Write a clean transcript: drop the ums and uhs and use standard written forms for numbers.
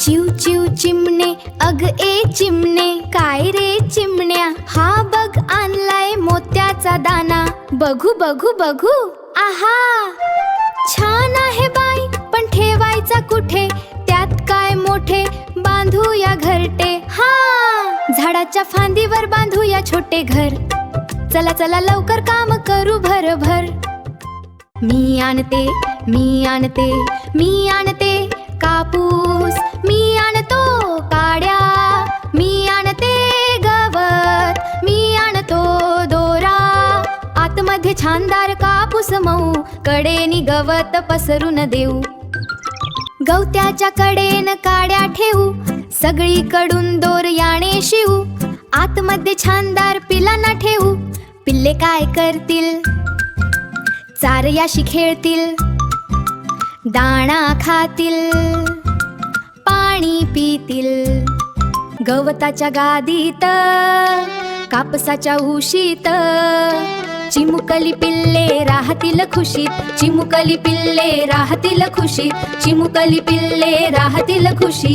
चिव चिव चिमणे, अग ए चिमणे, काय रे चिमण्या, हा बघ आणलाय मोत्याचा दाना. बघू बघू बघू, आहा छान आहे बाई, पण ठेवायचा कुठे, त्यात काय मोठे, बांधूया घरटे. हा झाडाच्या फांदीवर बांधूया छोटे घर. चला चला लवकर काम करू भरभर. मी आणते, मी आणते, मी आणते कापूस, मी आणतो काड्या, मी आणते गवत, मी आणतो दोरा. आतमध्ये छानदार कापूस मऊ, कडेनी गवत पसरून देऊ. गवत्याच्या कडेन काड्या ठेवू, सगळीकडून दोर याने शिवू. आतमध्ये छानदार पिलांना ठेवू, पिल्ले काय करतील, चारयाशी खेळतील, दाणा खातील, पाणी पितील. गवताच्या गादीत, कापसाच्या उशीत, चिमुकली पिल्ले राहतील खुशीत, चिमुकली पिल्ले राहतील खुशीत, चिमुकली पिल्ले राहतील खुशीत.